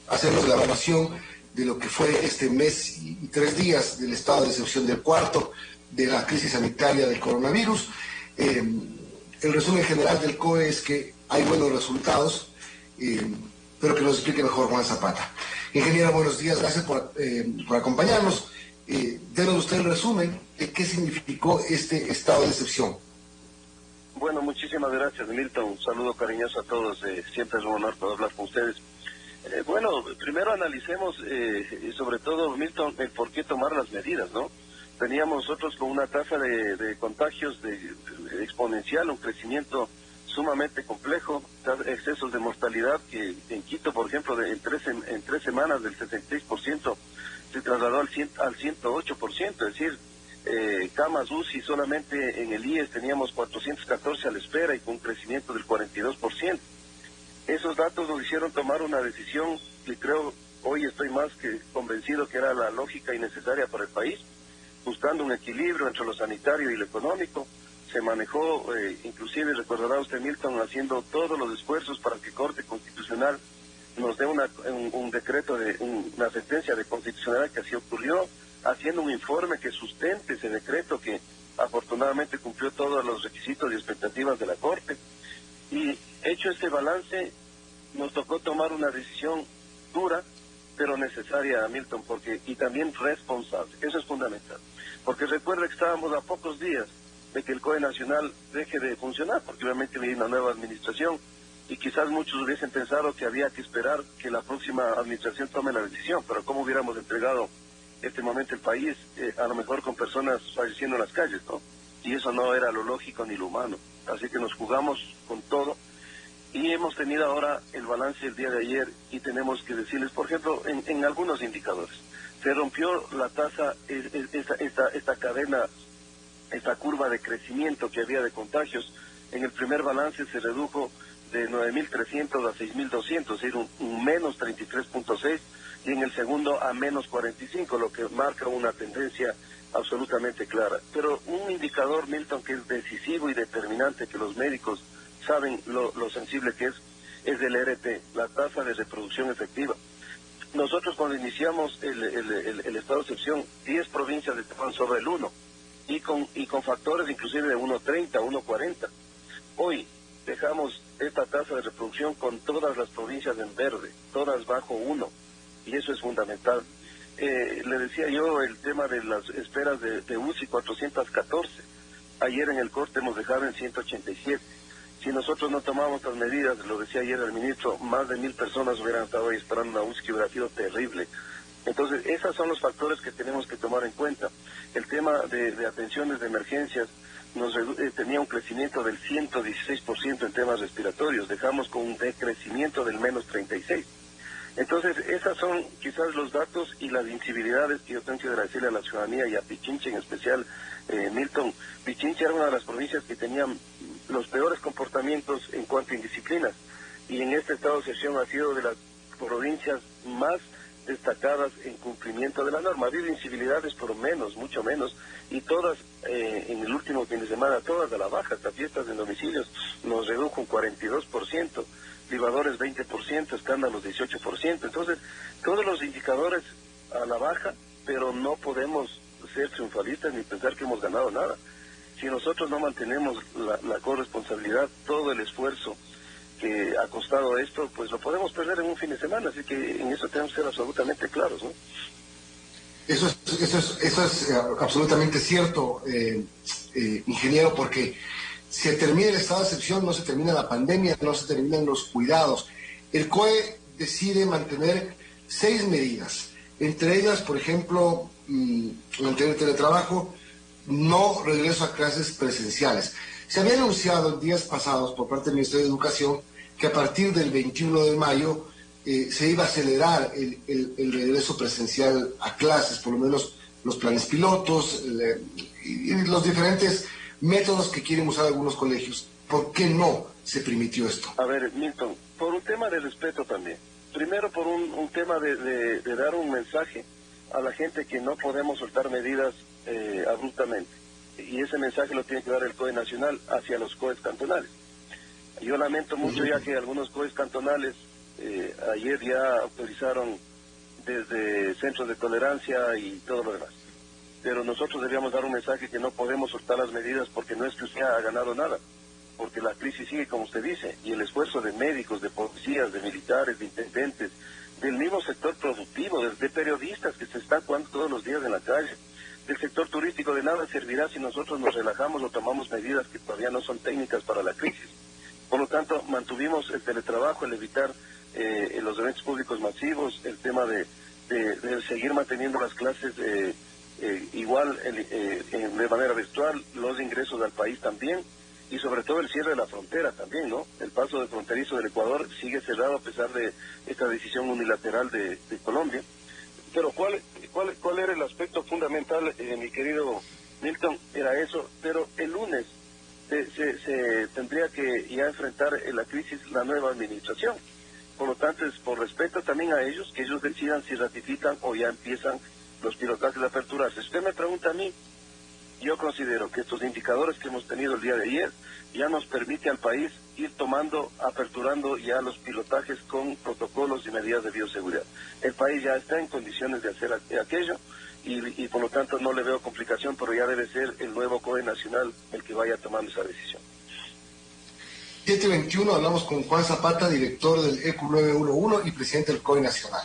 hacernos la evaluación de lo que fue este mes y 3 días del estado de excepción del cuarto, de la crisis sanitaria del coronavirus. El resumen general del COE es que hay buenos resultados, pero que nos explique mejor Juan Zapata. Ingeniero, buenos días, gracias por acompañarnos. Denos usted el resumen de qué significó este estado de excepción. Bueno, muchísimas gracias, Milton. Un saludo cariñoso a todos. Siempre es un honor poder hablar con ustedes. Bueno, primero analicemos, sobre todo, Milton, el por qué tomar las medidas, ¿no? Teníamos nosotros con una tasa de contagios exponencial, un crecimiento sumamente complejo, excesos de mortalidad que en Quito, por ejemplo, en tres semanas del 76% se trasladó al 108%, es decir, camas UCI solamente en el IES teníamos 414 a la espera y con un crecimiento del 42%. Esos datos nos hicieron tomar una decisión que creo hoy estoy más que convencido que era la lógica y necesaria para el país, buscando un equilibrio entre lo sanitario y lo económico. Se manejó, inclusive recordará usted, Milton, haciendo todos los esfuerzos para que Corte Constitucional nos dé un decreto, una sentencia de constitucionalidad, que así ocurrió, haciendo un informe que sustente ese decreto que afortunadamente cumplió todos los requisitos y expectativas de la Corte. Y hecho este balance, nos tocó tomar una decisión dura, pero necesaria, Milton, y también responsable. Eso es fundamental. Porque recuerda que estábamos a pocos días de que el COE Nacional deje de funcionar, porque obviamente viene una nueva administración, y quizás muchos hubiesen pensado que había que esperar que la próxima administración tome la decisión, pero ¿cómo hubiéramos entregado este momento el país, a lo mejor con personas falleciendo en las calles, ¿no? Y eso no era lo lógico ni lo humano. Así que nos jugamos con todo, y hemos tenido ahora el balance el día de ayer, y tenemos que decirles, por ejemplo, en algunos indicadores, se rompió la tasa, esta cadena, esta curva de crecimiento que había de contagios. En el primer balance se redujo de 9.300 a 6.200, es decir, un menos 33.6, y en el segundo a menos 45, lo que marca una tendencia absolutamente clara. Pero un indicador, Milton, que es decisivo y determinante, que los médicos saben lo sensible que es el RT, la tasa de reproducción efectiva. Nosotros cuando iniciamos el estado de excepción, 10 provincias estaban sobre el 1, y con factores inclusive de 1.30, 1.40. Hoy dejamos esta tasa de reproducción con todas las provincias en verde, todas bajo 1, y eso es fundamental. Le decía yo el tema de las esperas de UCI, 414. Ayer en el corte hemos dejado en 187. Si nosotros no tomamos las medidas, lo decía ayer el ministro, más de 1.000 personas hubieran estado ahí esperando una UCI, que hubiera sido terrible. Entonces, esos son los factores que tenemos que tomar en cuenta. El tema de atenciones de emergencias tenía un crecimiento del 116% en temas respiratorios, dejamos con un decrecimiento del menos 36%. Entonces, esos son quizás los datos y las incivilidades que yo tengo que agradecerle a la ciudadanía y a Pichincha en especial, Milton. Pichincha era una de las provincias que tenían los peores comportamientos en cuanto a indisciplinas, y en este estado de excepción ha sido de las provincias más destacadas en cumplimiento de la norma. Ha habido incivilidades, pero menos, mucho menos, y todas, en el último fin de semana, todas a la baja. Hasta fiestas en domicilios nos redujo un 42%, privadores 20%, escándalos 18%. Entonces, todos los indicadores a la baja, pero no podemos ser triunfalistas ni pensar que hemos ganado nada. Si nosotros no mantenemos la corresponsabilidad, todo el esfuerzo que ha costado esto, pues lo podemos perder en un fin de semana. Así que en eso tenemos que ser absolutamente claros, ¿no? Eso es absolutamente cierto, ingeniero, porque se termina el estado de excepción, no se termina la pandemia, no se terminan los cuidados. El COE decide mantener 6 medidas, entre ellas, por ejemplo, mantener el teletrabajo, no regreso a clases presenciales. Se había anunciado en días pasados por parte del Ministerio de Educación que a partir del 21 de mayo se iba a acelerar el regreso presencial a clases, por lo menos los planes pilotos y los diferentes métodos que quieren usar algunos colegios. ¿Por qué no se permitió esto? A ver, Milton, por un tema de respeto también. Primero por un tema de dar un mensaje a la gente que no podemos soltar medidas abruptamente. Y ese mensaje lo tiene que dar el COE Nacional hacia los COEs cantonales. Yo lamento mucho ya que algunos COEs cantonales Ayer ya autorizaron desde centros de tolerancia y todo lo demás. Pero nosotros debíamos dar un mensaje que no podemos soltar las medidas porque no es que usted ha ganado nada, porque la crisis sigue como usted dice, y el esfuerzo de médicos, de policías, de militares, de intendentes, del mismo sector productivo, de periodistas que se están jugando todos los días en la calle, del sector turístico, de nada servirá si nosotros nos relajamos o tomamos medidas que todavía no son técnicas para la crisis. Por lo tanto, mantuvimos el teletrabajo, el evitar los eventos públicos masivos, el tema de seguir manteniendo las clases igual de manera virtual, los ingresos al país también, y sobre todo el cierre de la frontera también, ¿no? El paso de fronterizo del Ecuador sigue cerrado a pesar de esta decisión unilateral de Colombia. Pero ¿cuál era el aspecto fundamental, mi querido Milton? Era eso, pero el lunes se tendría que ya enfrentar la crisis la nueva administración. Por lo tanto, es por respeto también a ellos, que ellos decidan si ratifican o ya empiezan los pilotajes de aperturarse. Si usted me pregunta a mí, yo considero que estos indicadores que hemos tenido el día de ayer ya nos permite al país ir aperturando ya los pilotajes con protocolos y medidas de bioseguridad. El país ya está en condiciones de hacer aquello y por lo tanto no le veo complicación, pero ya debe ser el nuevo COE nacional el que vaya tomando esa decisión. 7:21, hablamos con Juan Zapata, director del ECU 911 y presidente del COE nacional.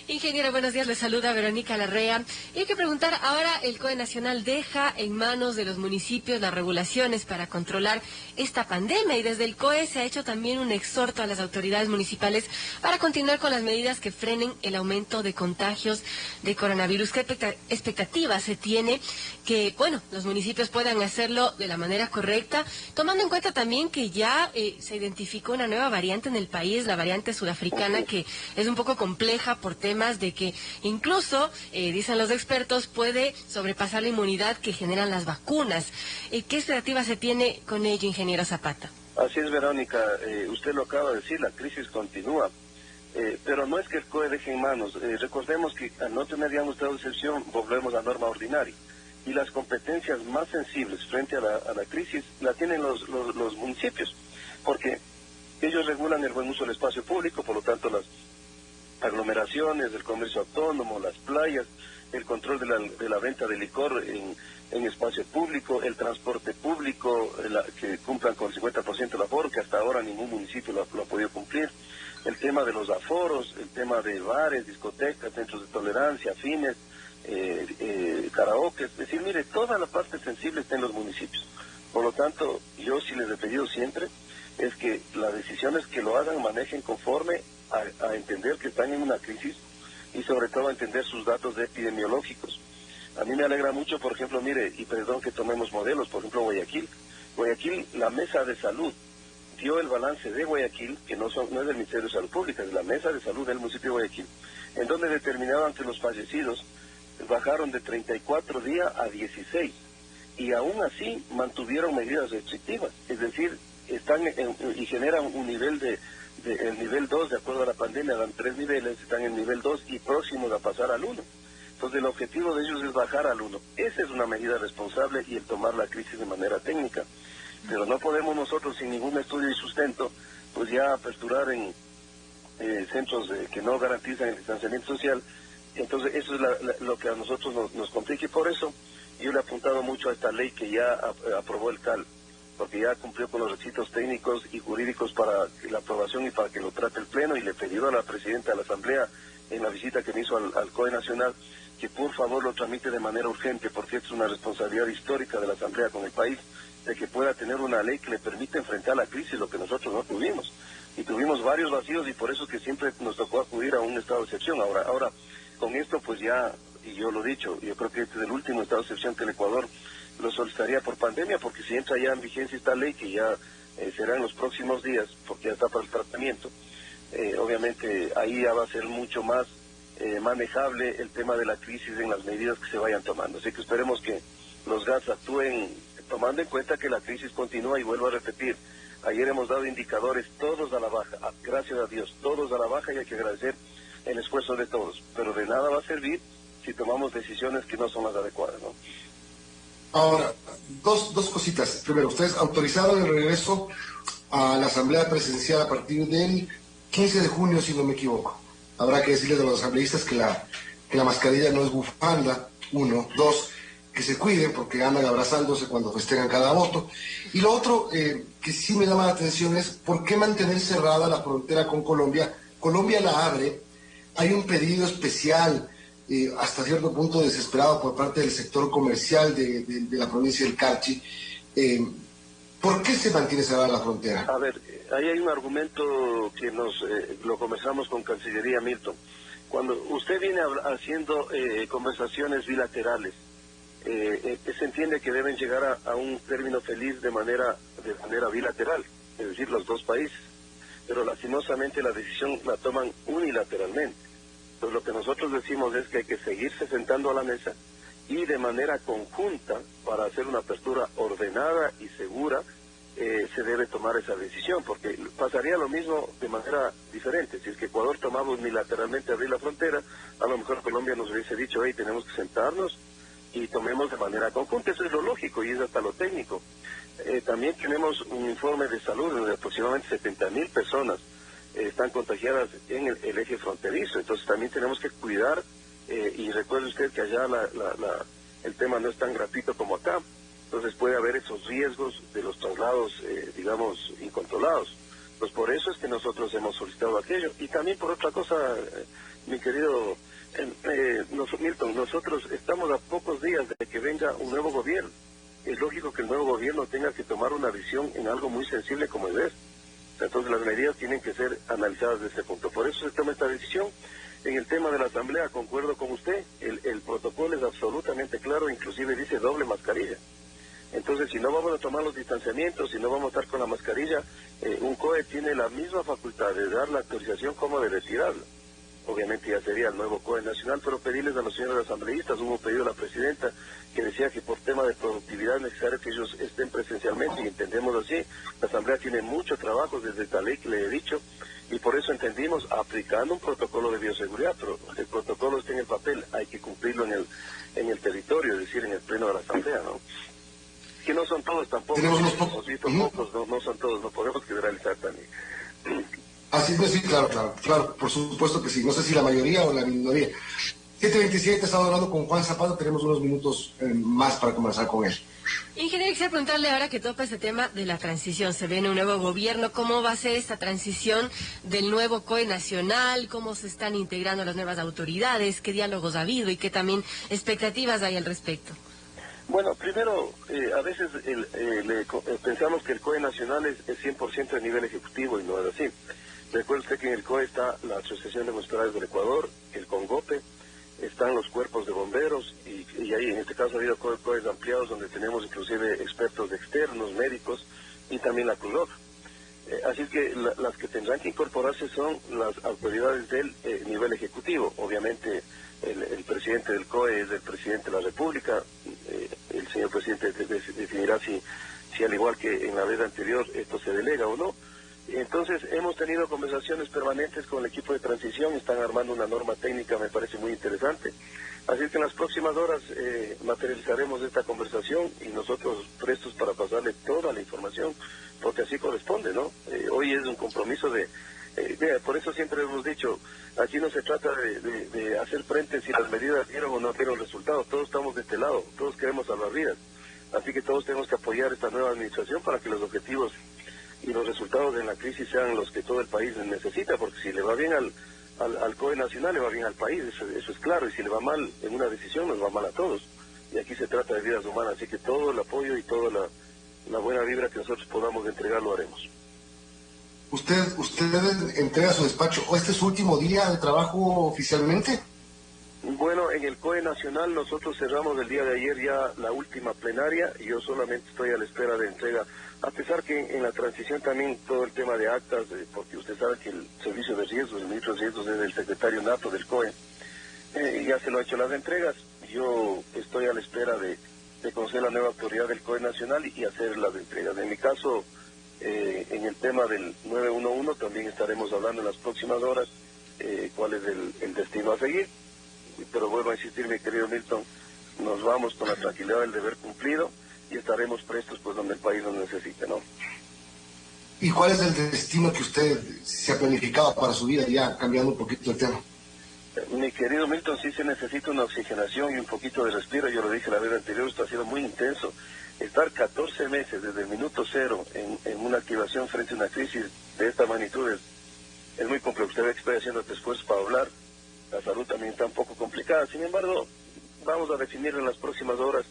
Ingeniero, buenos días, le saluda Verónica Larrea. Y hay que preguntar, ahora el COE Nacional deja en manos de los municipios las regulaciones para controlar esta pandemia y desde el COE se ha hecho también un exhorto a las autoridades municipales para continuar con las medidas que frenen el aumento de contagios de coronavirus. ¿Qué expectativa se tiene que, los municipios puedan hacerlo de la manera correcta, tomando en cuenta también que ya se identificó una nueva variante en el país, la variante sudafricana, que es un poco compleja por temas de que incluso, dicen los expertos, puede sobrepasar la inmunidad que generan las vacunas? ¿Qué expectativa se tiene con ello, ingeniero Zapata? Así es, Verónica, usted lo acaba de decir, la crisis continúa, pero no es que el COE deje en manos. Recordemos que al no tener ya un estado de excepción, volvemos a norma ordinaria. Y las competencias más sensibles frente a la crisis la tienen los municipios, porque ellos regulan el buen uso del espacio público, por lo tanto las aglomeraciones, el comercio autónomo, las playas, el control de la venta de licor en espacio público, el transporte público, que cumplan con el 50% del aforo, que hasta ahora ningún municipio lo ha podido cumplir, el tema de los aforos, el tema de bares, discotecas, centros de tolerancia, fines, karaoke, es decir, mire, toda la parte sensible está en los municipios. Por lo tanto, yo sí les he pedido siempre es que las decisiones que lo hagan manejen conforme a entender que están en una crisis y sobre todo a entender sus datos epidemiológicos. A mí me alegra mucho, por ejemplo, mire, y perdón que tomemos modelos, por ejemplo Guayaquil, la Mesa de Salud dio el balance de Guayaquil, que no es del Ministerio de Salud Pública, es la Mesa de Salud del municipio de Guayaquil, en donde determinaban que los fallecidos bajaron de 34 días a 16 y aún así mantuvieron medidas restrictivas, es decir, están y generan un nivel el nivel 2, de acuerdo a la pandemia, dan 3 niveles, están en nivel 2 y próximos a pasar al 1. Entonces el objetivo de ellos es bajar al 1. Esa es una medida responsable y el tomar la crisis de manera técnica. Pero no podemos nosotros, sin ningún estudio y sustento, pues ya aperturar en centros que no garantizan el distanciamiento social. Entonces eso es lo que a nosotros nos complica y por eso yo le he apuntado mucho a esta ley que ya aprobó el CAL, porque ya cumplió con los requisitos técnicos y jurídicos para la aprobación y para que lo trate el Pleno, y le he pedido a la Presidenta de la Asamblea, en la visita que me hizo al COE Nacional, que por favor lo tramite de manera urgente, porque es una responsabilidad histórica de la Asamblea con el país, de que pueda tener una ley que le permita enfrentar la crisis, lo que nosotros no tuvimos. Y tuvimos varios vacíos y por eso es que siempre nos tocó acudir a un estado de excepción. Ahora con esto pues ya, y yo lo he dicho, yo creo que este es el último estado de excepción que el Ecuador lo solicitaría por pandemia, porque si entra ya en vigencia esta ley, que ya será en los próximos días, porque ya está para el tratamiento, obviamente ahí ya va a ser mucho más manejable el tema de la crisis en las medidas que se vayan tomando. Así que esperemos que los GATS actúen tomando en cuenta que la crisis continúa, y vuelvo a repetir, ayer hemos dado indicadores todos a la baja, gracias a Dios, todos a la baja, y hay que agradecer el esfuerzo de todos, pero de nada va a servir si tomamos decisiones que no son las adecuadas, ¿no? Ahora, dos cositas. Primero, ustedes autorizaron el regreso a la asamblea presencial a partir del 15 de junio, si no me equivoco. Habrá que decirles a los asambleístas que la mascarilla no es bufanda, uno. Dos, que se cuiden porque andan abrazándose cuando festejan cada voto. Y lo otro que sí me llama la atención es por qué mantener cerrada la frontera con Colombia. Colombia la abre, hay un pedido especial, hasta cierto punto desesperado por parte del sector comercial de la provincia del Carchi. ¿Por qué se mantiene cerrada la frontera? A ver, ahí hay un argumento que lo conversamos con Cancillería, Milton. Cuando usted viene haciendo conversaciones bilaterales, se entiende que deben llegar a un término feliz de manera bilateral, es decir, los dos países. Pero lastimosamente la decisión la toman unilateralmente. Entonces lo que nosotros decimos es que hay que seguirse sentando a la mesa y de manera conjunta, para hacer una apertura ordenada y segura, se debe tomar esa decisión, porque pasaría lo mismo de manera diferente. Si es que Ecuador tomaba unilateralmente abrir la frontera, a lo mejor Colombia nos hubiese dicho, hey, tenemos que sentarnos y tomemos de manera conjunta. Eso es lo lógico y es hasta lo técnico. También tenemos un informe de salud donde aproximadamente 70.000 personas están contagiadas en el eje fronterizo. Entonces también tenemos que cuidar, y recuerde usted que allá el tema no es tan gratuito como acá. Entonces puede haber esos riesgos de los traslados, digamos, incontrolados. Pues por eso es que nosotros hemos solicitado aquello. Y también por otra cosa, mi querido Milton, nosotros estamos a pocos días de que venga un nuevo gobierno. Es lógico que el nuevo gobierno tenga que tomar una decisión en algo muy sensible como es esto. Entonces las medidas tienen que ser analizadas desde ese punto. Por eso se toma esta decisión. En el tema de la asamblea, concuerdo con usted, el protocolo es absolutamente claro, inclusive dice doble mascarilla. Entonces, si no vamos a tomar los distanciamientos, si no vamos a estar con la mascarilla, un COE tiene la misma facultad de dar la autorización como de retirarla. Obviamente ya sería el nuevo COE nacional, pero pedirles a los señores asambleístas, hubo pedido a la presidenta que decía que por tema de productividad es necesario que ellos estén presencialmente, y entendemos así. La asamblea tiene mucho trabajo desde esta ley que le he dicho, y por eso entendimos aplicando un protocolo de bioseguridad, pero el protocolo está en el papel, hay que cumplirlo en el territorio, es decir, en el pleno de la asamblea, ¿no? Que no son todos tampoco, hemos visto pocos, no son todos, no podemos generalizar también. Así es, sí, claro, por supuesto que sí, no sé si la mayoría o la minoría. 7:27, estaba hablando con Juan Zapata, tenemos unos minutos más para conversar con él. Ingeniero, quisiera preguntarle ahora que topa este tema de la transición. Se viene un nuevo gobierno, ¿cómo va a ser esta transición del nuevo COE nacional? ¿Cómo se están integrando las nuevas autoridades? ¿Qué diálogos ha habido y qué también expectativas hay al respecto? Bueno, primero, a veces pensamos que el COE nacional es 100% de nivel ejecutivo y no es así. Recuerde usted que en el COE está la Asociación de Municipalidades del Ecuador, el CONGOPE, están los cuerpos de bomberos y ahí en este caso ha habido COEs ampliados donde tenemos inclusive expertos externos, médicos y también la CULOC. Así que las que tendrán que incorporarse son las autoridades del nivel ejecutivo. Obviamente el presidente del COE es el presidente de la República, el señor presidente definirá si al igual que en la vez anterior esto se delega o no. Entonces hemos tenido conversaciones permanentes con el equipo de transición, están armando una norma técnica, me parece muy interesante. Así que en las próximas horas materializaremos esta conversación y nosotros prestos para pasarle toda la información, porque así corresponde, ¿no? Hoy es un compromiso por eso siempre hemos dicho, aquí no se trata de hacer frente si las medidas dieron o no dieron resultados, todos estamos de este lado, todos queremos salvar vidas. Así que todos tenemos que apoyar esta nueva administración para que los objetivos y los resultados de la crisis sean los que todo el país necesita, porque si le va bien al COE nacional, le va bien al país, eso es claro, y si le va mal en una decisión, nos va mal a todos. Y aquí se trata de vidas humanas, así que todo el apoyo y toda la buena vibra que nosotros podamos entregar lo haremos. ¿Usted entrega su despacho, o este es su último día de trabajo oficialmente? Bueno, en el COE nacional nosotros cerramos el día de ayer ya la última plenaria y yo solamente estoy a la espera de entrega, a pesar que en la transición también todo el tema de actas, porque usted sabe que el servicio de riesgos, el ministro de riesgos es el secretario nato del COE, ya se lo ha hecho las entregas. Yo estoy a la espera de conocer la nueva autoridad del COE nacional y hacer las entregas. En mi caso, en el tema del 911 también estaremos hablando en las próximas horas cuál es el destino a seguir. Pero vuelvo a insistir, mi querido Milton, nos vamos con la tranquilidad del deber cumplido y estaremos prestos pues donde el país nos necesite, ¿no? ¿Y cuál es el destino que usted se ha planificado para su vida, ya cambiando un poquito el tema? Mi querido Milton, sí se necesita una oxigenación y un poquito de respiro. Yo lo dije la vez anterior, esto ha sido muy intenso. Estar 14 meses desde el minuto cero en una activación frente a una crisis de esta magnitud es muy complejo. Usted ve que estoy haciendo este esfuerzo para hablar. La salud también está un poco complicada. Sin embargo, vamos a definir en las próximas horas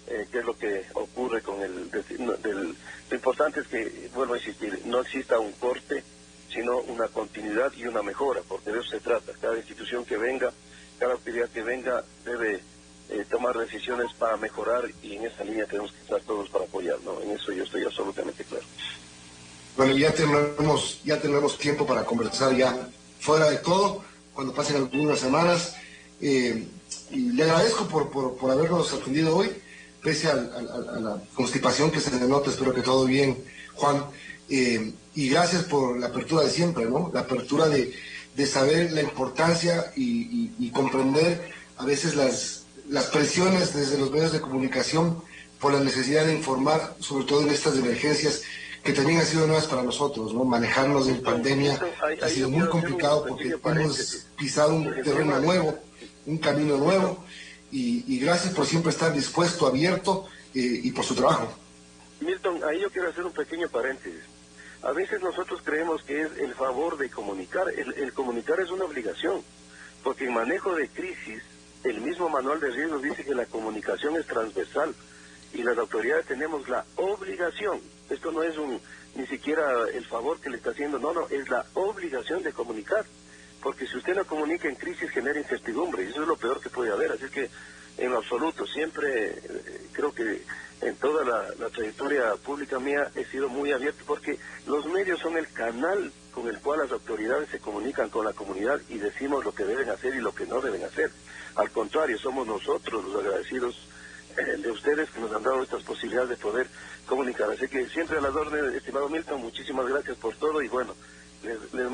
qué es lo que ocurre con lo importante es que, vuelvo a insistir, no exista un corte, sino una continuidad y una mejora, porque de eso se trata. Cada institución que venga, cada autoridad que venga debe tomar decisiones para mejorar, y en esta línea tenemos que estar todos para apoyar, ¿no? En eso yo estoy absolutamente claro. Bueno, ya tenemos tiempo para conversar ya fuera de todo, cuando pasen algunas semanas. Y le agradezco por habernos atendido hoy, pese a la constipación que se le nota. Espero que todo bien, Juan. Y gracias por la apertura de siempre, ¿no? La apertura de saber la importancia y comprender a veces las presiones desde los medios de comunicación por la necesidad de informar, sobre todo en estas emergencias que también han sido nuevas para nosotros, ¿no? Manejarnos en pandemia ha sido muy complicado porque hemos pisado un terreno nuevo, un camino nuevo, y gracias por siempre estar dispuesto, abierto, y por su trabajo. Milton, ahí yo quiero hacer un pequeño paréntesis. A veces nosotros creemos que es el favor de comunicar. El comunicar es una obligación, porque en manejo de crisis, el mismo manual de riesgos dice que la comunicación es transversal y las autoridades tenemos la obligación. Esto no es ni siquiera el favor que le está haciendo, no, es la obligación de comunicar, porque si usted no comunica en crisis genera incertidumbre, y eso es lo peor que puede haber. Así que en lo absoluto, siempre creo que en toda la trayectoria pública mía he sido muy abierto, porque los medios son el canal con el cual las autoridades se comunican con la comunidad y decimos lo que deben hacer y lo que no deben hacer. Al contrario, somos nosotros los agradecidos de ustedes que nos han dado estas posibilidades de poder comunicar. Así que siempre a las órdenes, estimado Milton, muchísimas gracias por todo, y bueno, les